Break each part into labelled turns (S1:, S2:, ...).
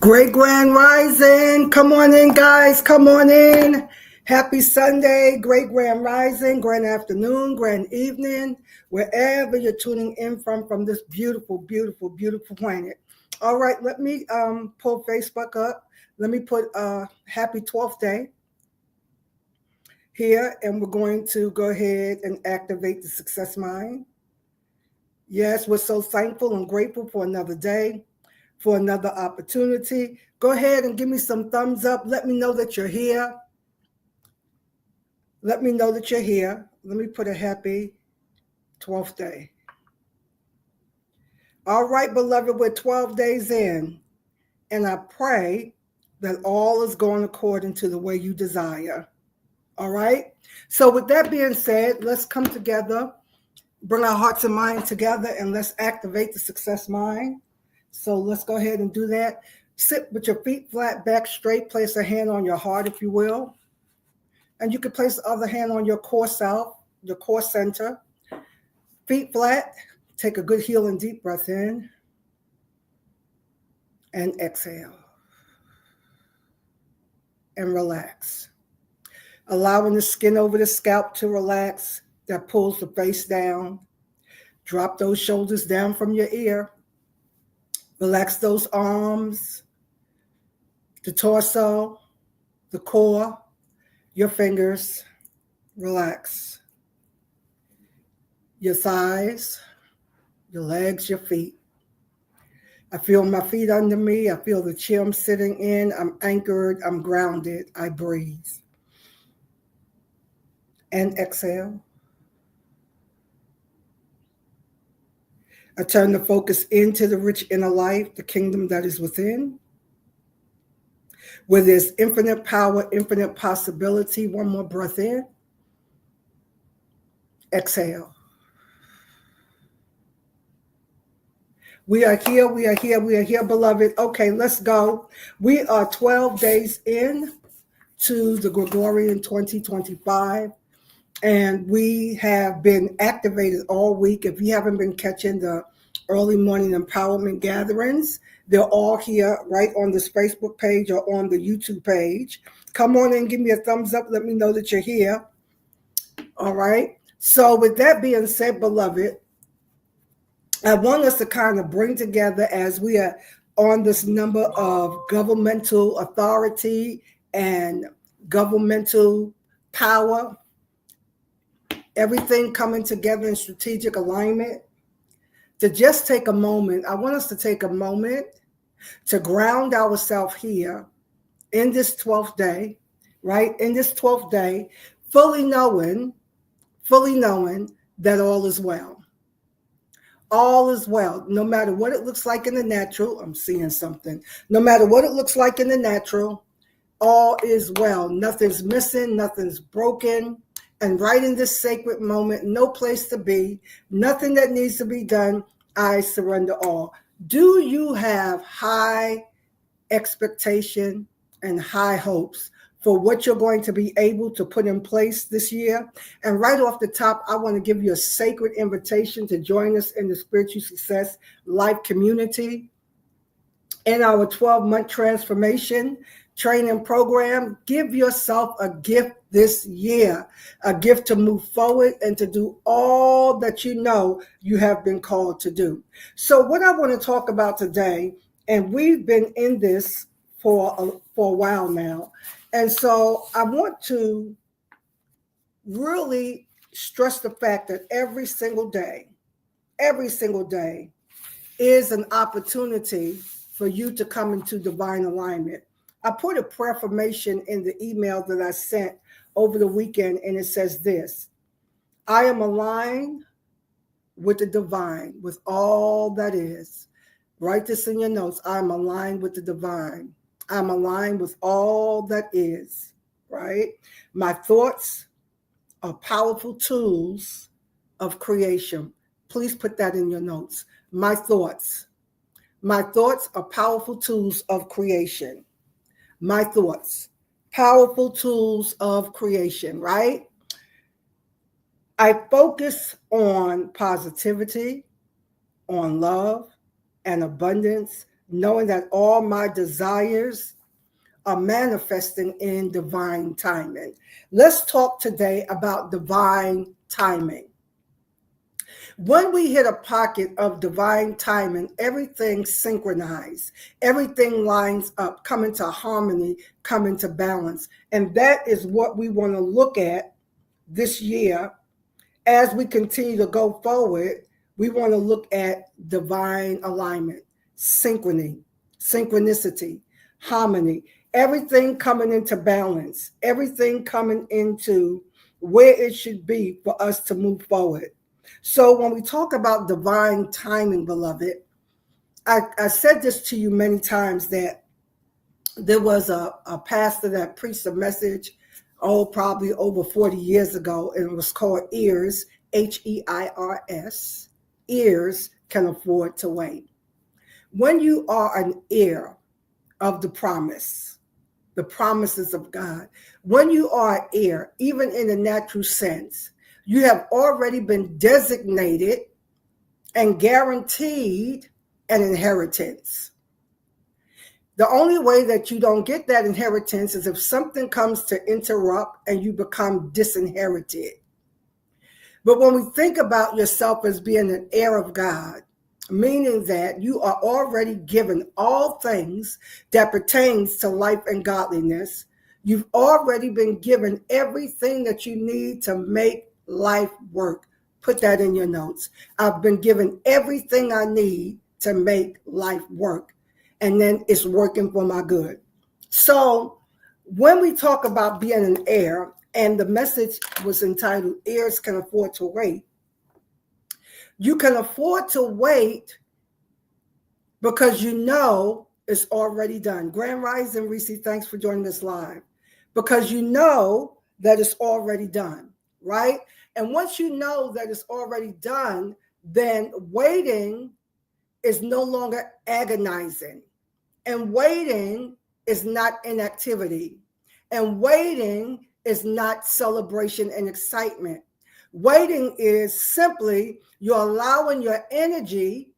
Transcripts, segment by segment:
S1: Great Grand Rising. Come on in, guys. Come on in. Happy Sunday. Great Grand Rising, grand afternoon, grand evening, wherever you're tuning in from this beautiful, beautiful, beautiful planet. All right, let me pull Facebook up. Let me put happy 12th day here, and we're going to go ahead and activate the success mind. Yes, we're so thankful and grateful for another day, for another opportunity. Go ahead and give me some thumbs up. Let me know that you're here. Let me know that you're here. Let me put a happy 12th day. All right, beloved, we're 12 days in, and I pray that all is going according to the way you desire. All right? So with that being said, let's come together, bring our hearts and minds together, and let's activate the success mind. So let's go ahead and do that. Sit with your feet flat, back straight. Place a hand on your heart, if you will. And you can place the other hand on your core self, your core center. Feet flat. Take a good healing deep breath in. And exhale. And relax. Allowing the skin over the scalp to relax. That pulls the face down. Drop those shoulders down from your ear. Relax those arms, the torso, the core, your fingers. Relax. Your thighs, your legs, your feet. I feel my feet under me. I feel the chair I'm sitting in. I'm anchored. I'm grounded. I breathe. And exhale. I turn the focus into the rich inner life, the kingdom that is within, where there's infinite power, infinite possibility. One more breath in. Exhale. We are here, we are here, we are here, beloved. Okay, let's go. We are 12 days in to the Gregorian 2025, and we have been activated all week. If you haven't been catching the early morning empowerment gatherings, they're all here right on this Facebook page or on the YouTube page. Come on and give me a thumbs up. Let me know that you're here. All right. So with that being said, beloved, I want us to kind of bring together, as we are on this number of governmental authority and governmental power, everything coming together in strategic alignment, to just take a moment. I want us to take a moment to ground ourselves here in this 12th day, right? In this 12th day, fully knowing that all is well. All is well. No matter what it looks like in the natural, I'm seeing something. No matter what it looks like in the natural, all is well. Nothing's missing, nothing's broken. And right in this sacred moment, no place to be, nothing that needs to be done, I surrender all. Do you have high expectation and high hopes for what you're going to be able to put in place this year? And right off the top, I want to give you a sacred invitation to join us in the Spiritual Success Life community in our 12-month transformation training program. Give yourself a gift this year, a gift to move forward and to do all that you know you have been called to do. So what I want to talk about today, and we've been in this for a while now, and so I want to really stress the fact that every single day is an opportunity for you to come into divine alignment. I put a prayer formation in the email that I sent over the weekend, and it says this: I am aligned with the divine, with all that is. Write this in your notes. I'm aligned with the divine. I'm aligned with all that is, right? My thoughts are powerful tools of creation. Please put that in your notes. My thoughts are powerful tools of creation. My thoughts, powerful tools of creation, right? I focus on positivity, on love and abundance knowing that all my desires are manifesting in divine timing. Let's talk today about divine timing. When we hit a pocket of divine timing, everything synchronized, everything lines up, come into harmony, come into balance. And that is what we want to look at this year as we continue to go forward. We want to look at divine alignment, synchronicity, harmony, everything coming into balance, everything coming into where it should be for us to move forward. So when we talk about divine timing, beloved, I said this to you many times, that there was a pastor that preached a message, probably over 40 years ago, and it was called Ears, Heirs. Ears can afford to wait. When you are an heir of the promises of God, when you are an heir, even in a natural sense, you have already been designated and guaranteed an inheritance. The only way that you don't get that inheritance is if something comes to interrupt and you become disinherited. But when we think about yourself as being an heir of God, meaning that you are already given all things that pertains to life and godliness, you've already been given everything that you need to make life work. Put that in your notes. I've been given everything I need to make life work. And then it's working for my good. So when we talk about being an heir, and the message was entitled, Heirs Can Afford to Wait. You can afford to wait because you know it's already done. Grand Rising, Reese, thanks for joining us live. Because you know that it's already done, right? And once you know that it's already done, then waiting is no longer agonizing. And waiting is not inactivity. And waiting is not celebration and excitement. Waiting is simply you're allowing your energy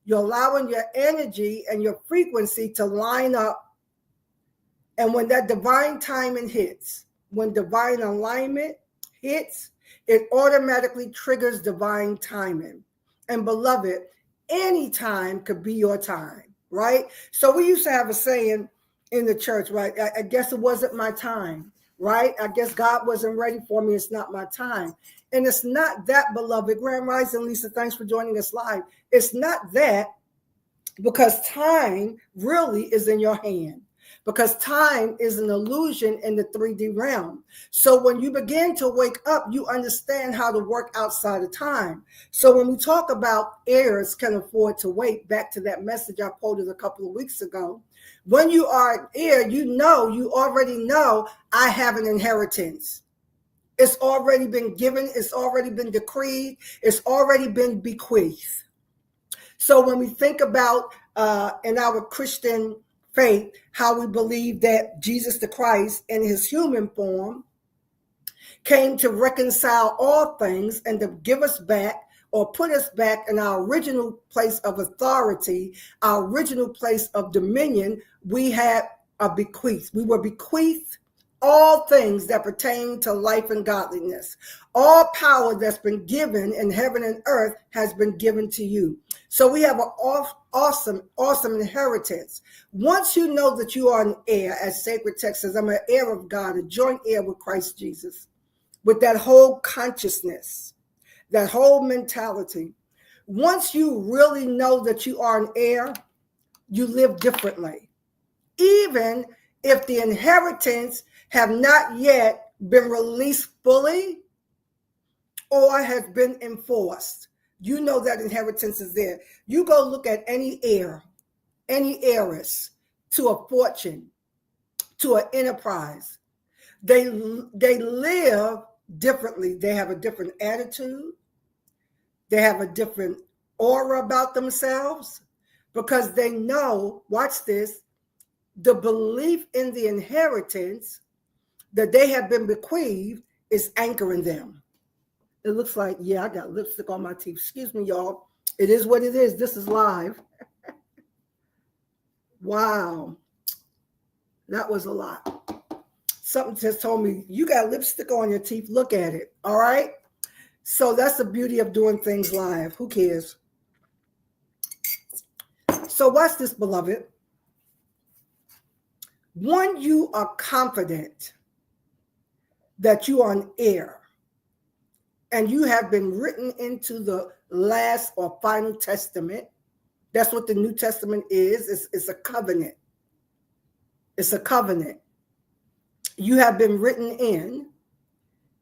S1: and your frequency to line up. And when that divine timing hits, when divine alignment hits, it automatically triggers divine timing. And beloved, any time could be your time, right? So we used to have a saying in the church, right? I guess it wasn't my time, right? I guess God wasn't ready for me. It's not my time. And it's not that, beloved. Grand Rising, Lisa, thanks for joining us live. It's not that, because time really is in your hand. Because time is an illusion in the 3D realm. So when you begin to wake up, you understand how to work outside of time. So when we talk about heirs can afford to wait, back to that message I quoted a couple of weeks ago, when you are an heir, you already know I have an inheritance. It's already been given. It's already been decreed. It's already been bequeathed. So when we think about in our Christian faith, how we believe that Jesus the Christ in his human form came to reconcile all things and to give us back or put us back in our original place of authority, our original place of dominion, we had a bequeath. We were bequeathed all things that pertain to life and godliness. All power that's been given in heaven and earth has been given to you. So we have an awesome inheritance. Once you know that you are an heir, as sacred text says, I'm an heir of God, a joint heir with Christ Jesus, with that whole consciousness, that whole mentality. Once you really know that you are an heir, you live differently. Even if the inheritance have not yet been released fully or has been enforced, you know that inheritance is there. You go look at any heir, any heiress to a fortune, to an enterprise. They live differently. They have a different attitude. They have a different aura about themselves because they know, watch this, the belief in the inheritance that they have been bequeathed is anchoring them. It looks like, I got lipstick on my teeth. Excuse me, y'all. It is what it is. This is live. Wow. That was a lot. Something just told me, you got lipstick on your teeth. Look at it. All right. So that's the beauty of doing things live. Who cares? So watch this, beloved. When you are confident that you are an heir and you have been written into the last or final testament, that's what the New Testament is. It's a covenant. It's a covenant. You have been written in,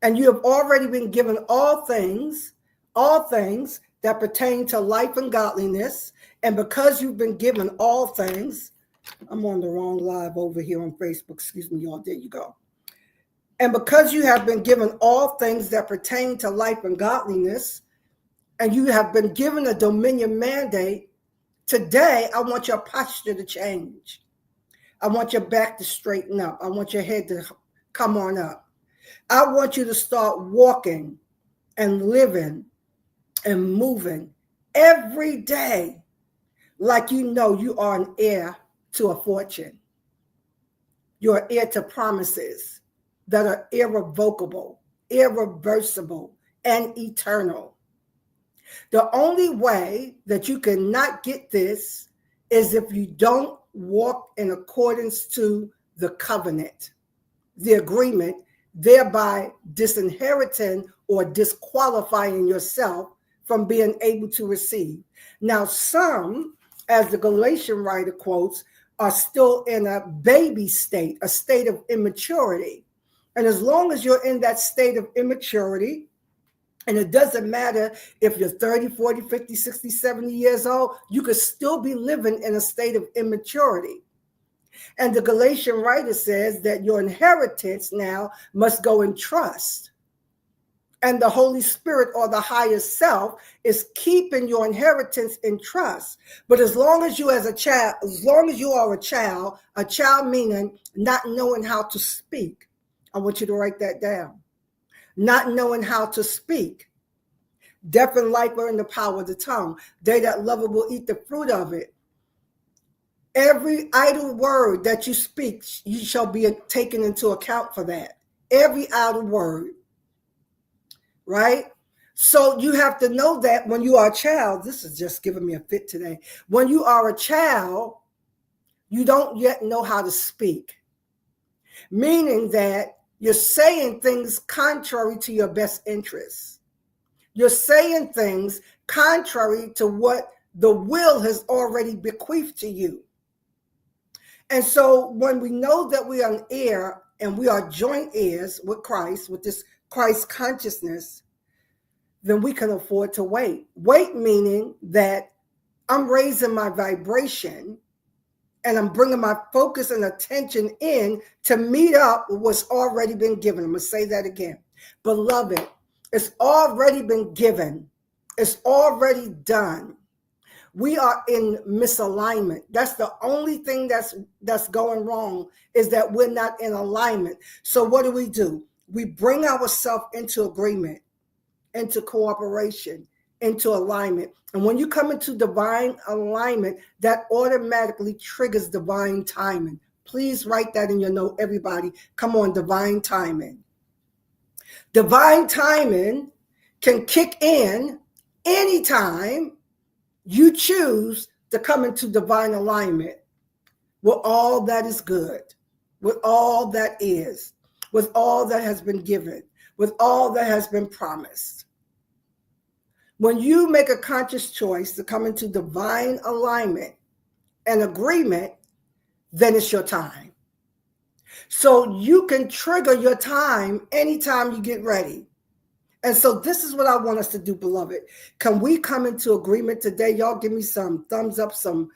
S1: and you have already been given all things that pertain to life and godliness. And because you've been given all things, I'm on the wrong live over here on Facebook. Excuse me, y'all. There you go. And because you have been given all things that pertain to life and godliness, and you have been given a dominion mandate, today I want your posture to change. I want your back to straighten up. I want your head to come on up. I want you to start walking and living and moving every day like you know you are an heir to a fortune. You're an heir to promises that are irrevocable, irreversible, and eternal. The only way that you cannot get this is if you don't walk in accordance to the covenant, the agreement, thereby disinheriting or disqualifying yourself from being able to receive. Now, some, as the Galatian writer quotes, are still in a baby state, a state of immaturity. And as long as you're in that state of immaturity, and it doesn't matter if you're 30, 40, 50, 60, 70 years old, you could still be living in a state of immaturity. And the Galatian writer says that your inheritance now must go in trust. And the Holy Spirit or the higher self is keeping your inheritance in trust. But as long as you are a child meaning not knowing how to speak, I want you to write that down. Not knowing how to speak. Death and life are in the power of the tongue. They that love it will eat the fruit of it. Every idle word that you speak, you shall be taken into account for that. Every idle word. Right? So you have to know that when you are a child, this is just giving me a fit today. When you are a child, you don't yet know how to speak. Meaning that you're saying things contrary to your best interests. You're saying things contrary to what the will has already bequeathed to you. And so when we know that we are an heir and we are joint heirs with Christ, with this Christ consciousness, then we can afford to wait. Wait meaning that I'm raising my vibration and I'm bringing my focus and attention in to meet up with what's already been given. I'm going to say that again. Beloved, it's already been given. It's already done. We are in misalignment. That's the only thing that's going wrong, is that we're not in alignment. So what do? We bring ourselves into agreement, into cooperation, into alignment. And when you come into divine alignment, that automatically triggers divine timing. Please write that in your note, everybody. Come on, divine timing. Divine timing can kick in anytime you choose to come into divine alignment with all that is good, with all that is, with all that has been given, with all that has been promised. When you make a conscious choice to come into divine alignment and agreement, then it's your time. So you can trigger your time anytime you get ready. And so this is what I want us to do, beloved. Can we come into agreement today? Y'all give me some thumbs up, some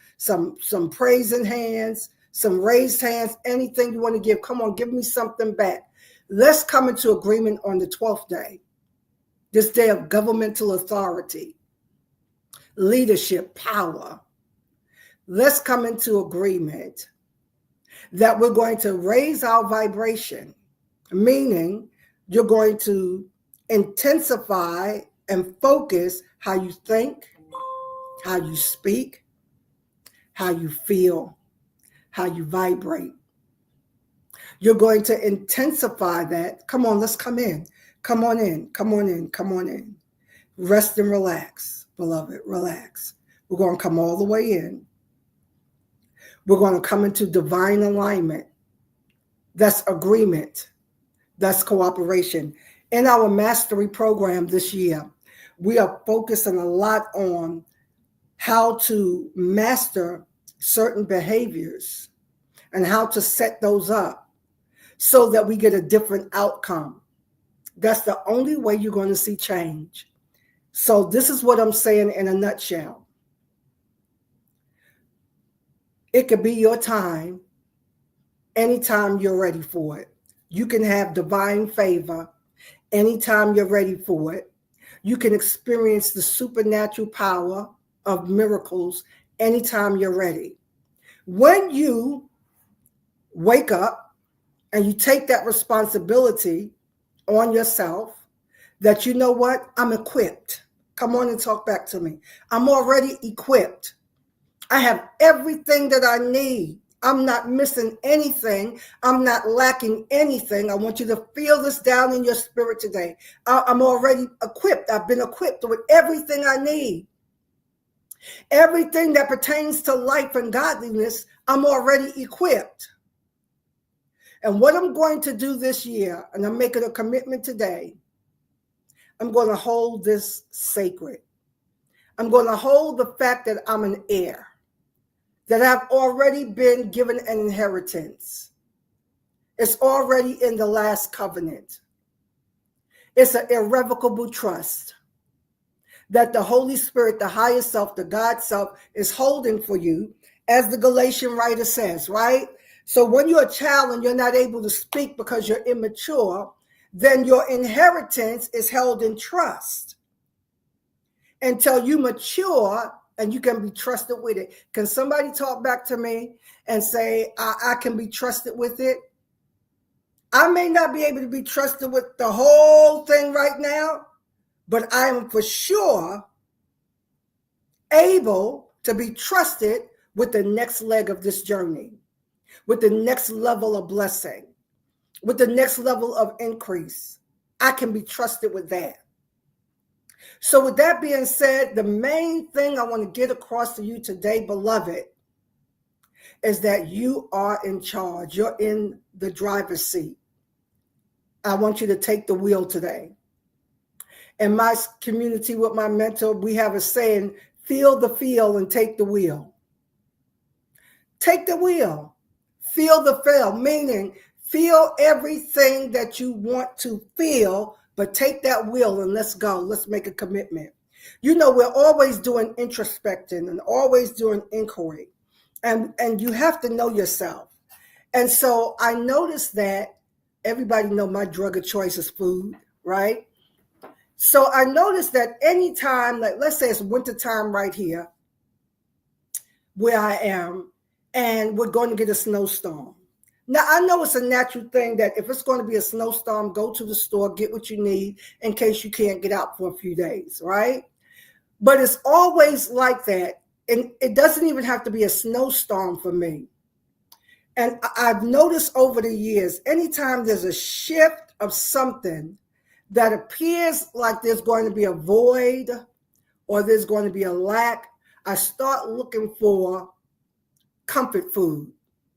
S1: praising hands, some raised hands, anything you want to give. Come on, give me something back. Let's come into agreement on the 12th day, this day of governmental authority, leadership, power. Let's come into agreement that we're going to raise our vibration, meaning you're going to intensify and focus how you think, how you speak, how you feel, how you vibrate. You're going to intensify that. Come on, let's come in. Come on in. Come on in. Come on in. Rest and relax, beloved. Relax. We're going to come all the way in. We're going to come into divine alignment. That's agreement. That's cooperation. In our mastery program this year, we are focusing a lot on how to master certain behaviors and how to set those up so that we get a different outcome. That's the only way you're going to see change. So this is what I'm saying in a nutshell. It could be your time anytime you're ready for it. You can have divine favor anytime you're ready for it. You can experience the supernatural power of miracles anytime you're ready. When you wake up and you take that responsibility on yourself, that you know what, I'm equipped. Come on and talk back to me. I'm already equipped. I have everything that I need. I'm not missing anything. I'm not lacking anything. I want you to feel this down in your spirit today. I'm already equipped. I've been equipped with everything I need. Everything that pertains to life and godliness, I'm already equipped. And what I'm going to do this year, and I'm making a commitment today, I'm going to hold this sacred. I'm going to hold the fact that I'm an heir, that I've already been given an inheritance. It's already in the last covenant. It's an irrevocable trust that the Holy Spirit, the higher self, the God self, is holding for you, as the Galatian writer says, right? So when you're a child and you're not able to speak because you're immature, then your inheritance is held in trust until you mature and you can be trusted with it. Can somebody talk back to me and say, I can be trusted with it? I may not be able to be trusted with the whole thing right now, but I am for sure able to be trusted with the next leg of this journey, with the next level of blessing, with the next level of increase. I can be trusted with that. So with that being said, the main thing I want to get across to you today, beloved, is that you are in charge. You're in the driver's seat. I want you to take the wheel today. In my community with my mentor, we have a saying, feel the feel and take the wheel. Take the wheel. Feel the feel, meaning feel everything that you want to feel, but take that wheel and let's go. Let's make a commitment. You know, we're always doing introspecting and always doing inquiry. And you have to know yourself. And so I noticed that everybody know my drug of choice is food, right? So I noticed that anytime, like let's say it's wintertime right here where I am, and we're going to get a snowstorm. Now, I know it's a natural thing that if it's going to be a snowstorm, go to the store, get what you need in case you can't get out for a few days, right? But it's always like that. And it doesn't even have to be a snowstorm for me. And I've noticed over the years, anytime there's a shift of something that appears like there's going to be a void or there's going to be a lack, I start looking for comfort food.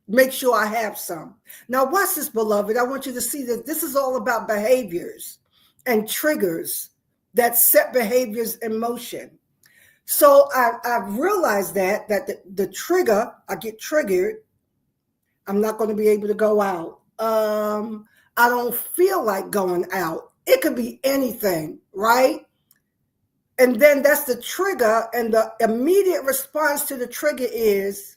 S1: Make sure I have some. Now, watch this, beloved. I want you to see that this is all about behaviors and triggers that set behaviors in motion. So I've realized that the trigger, I get triggered, I'm not going to be able to go out. I don't feel like going out. It could be anything, right? And then that's the trigger, and the immediate response to the trigger is,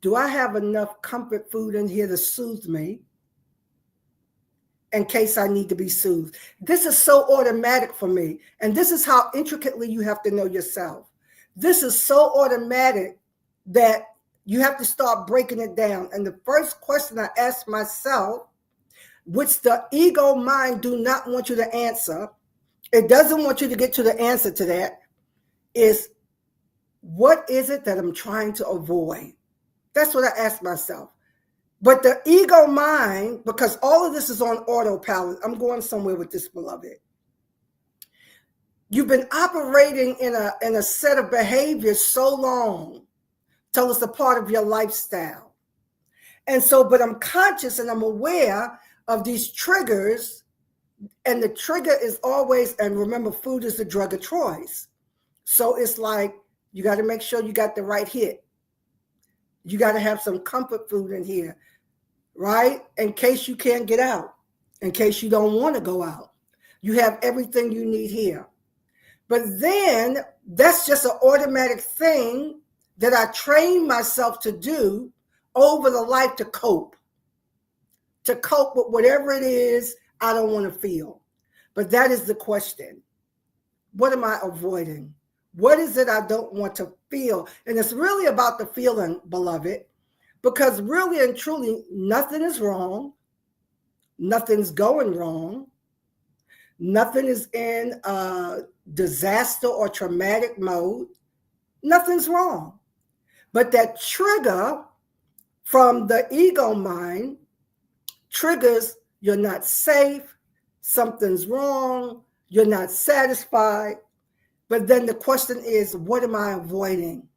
S1: do I have enough comfort food in here to soothe me in case I need to be soothed? This is so automatic for me. And this is how intricately you have to know yourself. This is so automatic that you have to start breaking it down. And the first question I ask myself, which the ego mind do not want you to answer, it doesn't want you to get to the answer to that, is what is it that I'm trying to avoid? That's what I ask myself. But the ego mind, because all of this is on autopilot, I'm going somewhere with this, beloved. You've been operating in a set of behaviors so long till it's a part of your lifestyle. And so, but I'm conscious and I'm aware of these triggers, and the trigger is always, and remember, food is the drug of choice. So it's like, you got to make sure you got the right hit. You got to have some comfort food in here, right? In case you can't get out, in case you don't want to go out. You have everything you need here. But then that's just an automatic thing that I train myself to do over the life to cope with whatever it is I don't want to feel. But that is the question. What am I avoiding? What is it I don't want to feel? And it's really about the feeling, beloved, because really and truly, nothing is wrong. Nothing's going wrong. Nothing is in disaster or traumatic mode. Nothing's wrong. But that trigger from the ego mind triggers, you're not safe, something's wrong, you're not satisfied. But then the question is, what am I avoiding?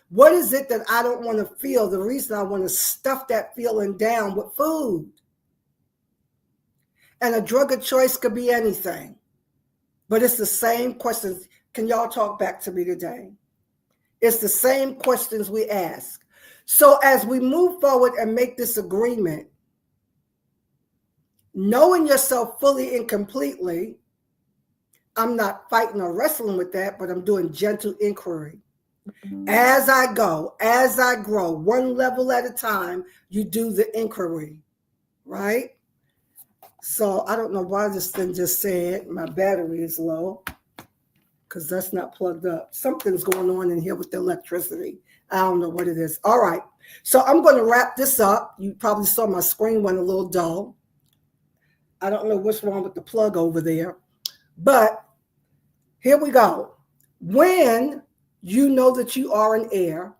S1: What is it that I don't want to feel? The reason I want to stuff that feeling down with food. And a drug of choice could be anything. But it's the same questions. Can y'all talk back to me today? It's the same questions we ask. So as we move forward and make this agreement, knowing yourself fully and completely, I'm not fighting or wrestling with that, but I'm doing gentle inquiry. As I go, as I grow, one level at a time, you do the inquiry, right? So I don't know why this thing just said my battery is low, because that's not plugged up. Something's going on in here with the electricity. I don't know what it is. All right. So I'm going to wrap this up. You probably saw my screen went a little dull. I don't know what's wrong with the plug over there. But here we go. When you know that you are an heir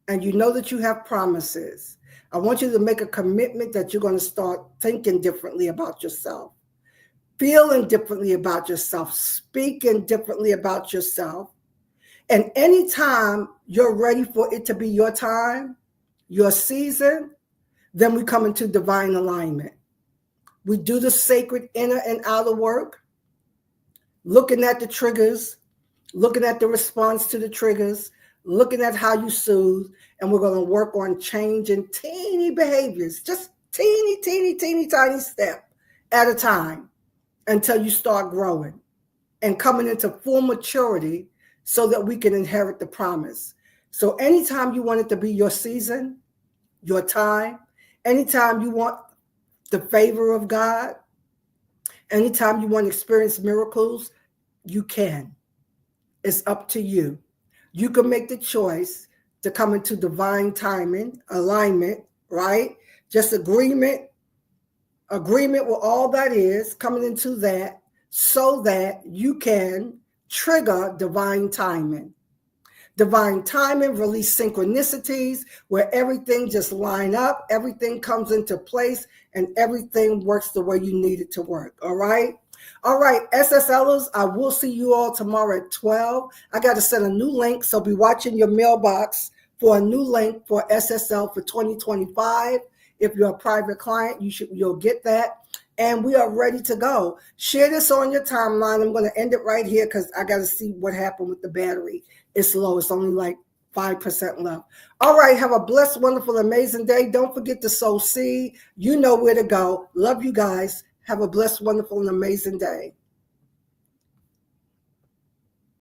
S1: and you know that you have promises, I want you to make a commitment that you're going to start thinking differently about yourself, feeling differently about yourself, speaking differently about yourself. And anytime you're ready for it to be your time, your season, then we come into divine alignment. We do the sacred inner and outer work, looking at the triggers, looking at the response to the triggers, looking at how you soothe, and we're going to work on changing teeny behaviors, just teeny, tiny step at a time until you start growing and coming into full maturity so that we can inherit the promise. So anytime you want it to be your season, your time, anytime you want the favor of God, anytime you want to experience miracles, you can. It's up to you. You can make the choice to come into divine timing, alignment, right? Just agreement with all that is, coming into that so that you can trigger divine timing. Divine timing, release synchronicities where everything just line up, everything comes into place, and everything works the way you need it to work, all right? All right, SSLers, I will see you all tomorrow at 12. I got to send a new link, so be watching your mailbox for a new link for SSL for 2025. If you're a private client, you'll get that. And we are ready to go. Share this on your timeline. I'm going to end it right here because I got to see what happened with the battery. It's low. It's only like 5% left. All right. Have a blessed, wonderful, amazing day. Don't forget to sow seed. You know where to go. Love you guys. Have a blessed, wonderful, and amazing day.